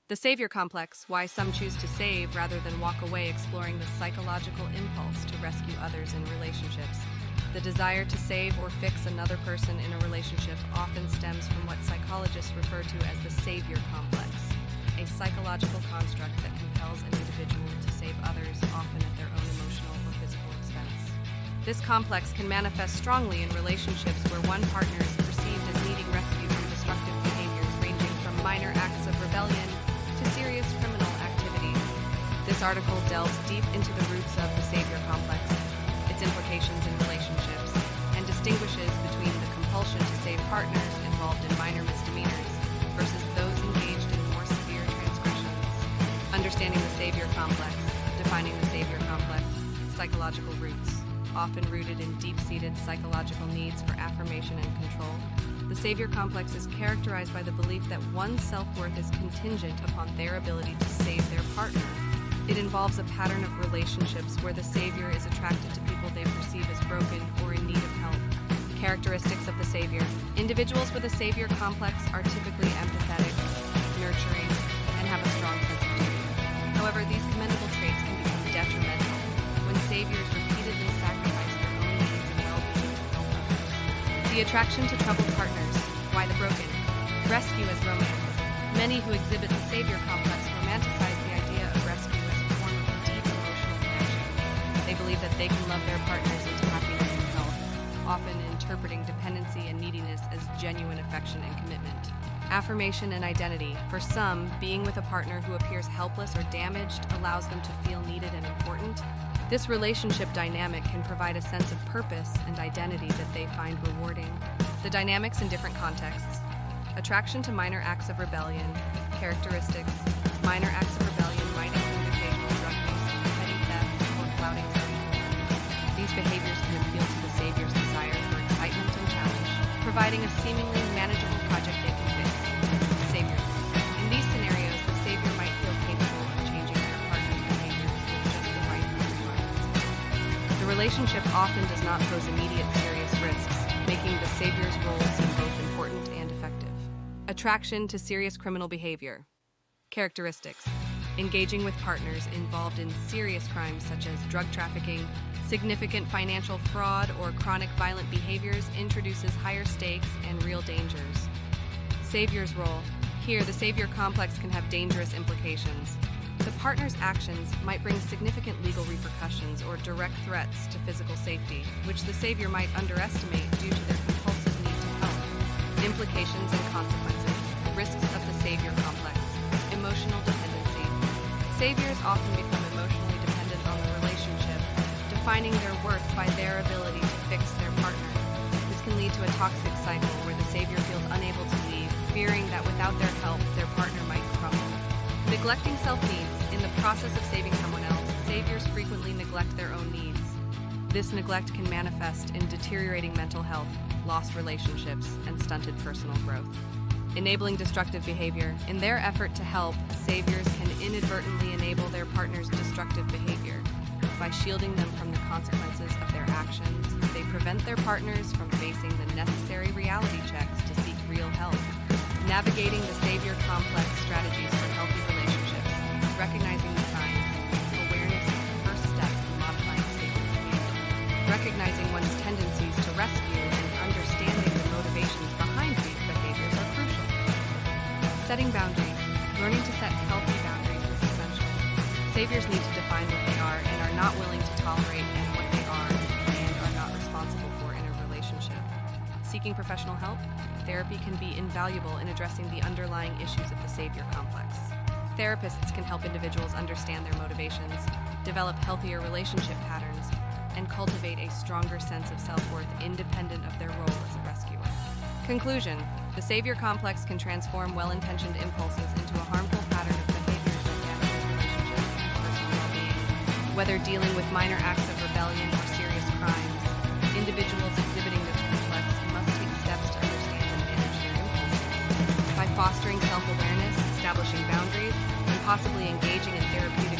The savior complex, why some choose to save rather than walk away, exploring the psychological impulse to rescue others in relationships. The desire to save or fix another person in a relationship often stems from what psychologists refer to as the savior complex, a psychological construct that compels an individual to save others, often at their own emotional or physical expense. This complex can manifest strongly in relationships where one partner is perceived as needing rescue from destructive behaviors ranging from minor acts of rebellion to serious criminal activities. This article delves deep into the roots of the savior complex, its implications in relationships, and distinguishes between the compulsion to save partners involved in minor misdemeanors versus those engaged in more severe transgressions. Understanding the savior complex, defining the savior complex, psychological roots, often rooted in deep-seated psychological needs for affirmation and control. The savior complex is characterized by the belief that one's self-worth is contingent upon their ability to save their partner. It involves a pattern of relationships where the savior is attracted to people they perceive as broken or in need of help. Characteristics of the savior. Individuals with a savior complex are typically empathetic, nurturing, and have a strong sense of duty. However, these commendable traits can become detrimental when saviors repeatedly sacrifice their own needs and well-being to help others. The attraction to troubled partners. Why the broken? Rescue as romance. Many who exhibit the savior complex romanticize the idea of rescue as a form of deep emotional connection. They believe that they can love their partners into happiness and health, often interpreting dependency and neediness as genuine affection and commitment. Affirmation and identity. For some, being with a partner who appears helpless or damaged allows them to feel needed and important. This relationship dynamic can provide a sense of purpose and identity that they find rewarding. The dynamics in different contexts. Attraction to minor acts of rebellion. Characteristics. Minor acts of rebellion might include occasional drug use, petty theft, or flouting social norms. These behaviors can appeal to the savior's desire for excitement and challenge, providing a seemingly manageable project they can fix. Savior. In these scenarios, the savior might feel capable of changing their partner's behaviors with just the right requirements. The relationship often does not pose immediate serious risks, making the savior's role seem both important and effective. Attraction to serious criminal behavior. Characteristics. Engaging with partners involved in serious crimes such as drug trafficking, significant financial fraud, or chronic violent behaviors introduces higher stakes and real dangers. Savior's role. Here, the savior complex can have dangerous implications. The partner's actions might bring significant legal repercussions or direct threats to physical safety, which the savior might underestimate due to their compulsive need to help. Implications and consequences. Risks of the savior complex. Emotional dependency. Saviors often become emotionally dependent on the relationship, defining their worth by their ability to fix their partner. This can lead to a toxic cycle where the savior feels unable to leave, fearing that without their help, their partner might crumble. Neglecting self-needs. In the process of saving someone else, saviors frequently neglect their own needs. This neglect can manifest in deteriorating mental health, lost relationships, and stunted personal growth. Enabling destructive behavior. In their effort to help, saviors can inadvertently enable their partner's destructive behavior. By shielding them from the consequences of their actions, they prevent their partners from facing the necessary reality checks to seek real help. Navigating the savior complex strategies for healthy relationships. Recognizing the signs. Awareness is the first step in modifying savior behavior. Recognizing one's tendencies to rescue and understanding the motivations behind these behaviors are crucial. Setting boundaries. Learning to set healthy boundaries is essential. Saviors need to define what they are and are not willing to tolerate and what they are and are not responsible for in a relationship. Seeking professional help. Therapy can be invaluable in addressing the underlying issues of the savior complex. Therapists can help individuals understand their motivations, develop healthier relationship patterns, and cultivate a stronger sense of self-worth independent of their role as a rescuer. Conclusion. The savior complex can transform well-intentioned impulses into a harmful pattern of behaviors that damages relationships and personal well-being. Whether dealing with minor acts of rebellion or serious crimes, individuals exhibiting this complex must take steps to understand and manage their impulses. By fostering self-awareness, establishing boundaries, and possibly engaging in therapeutic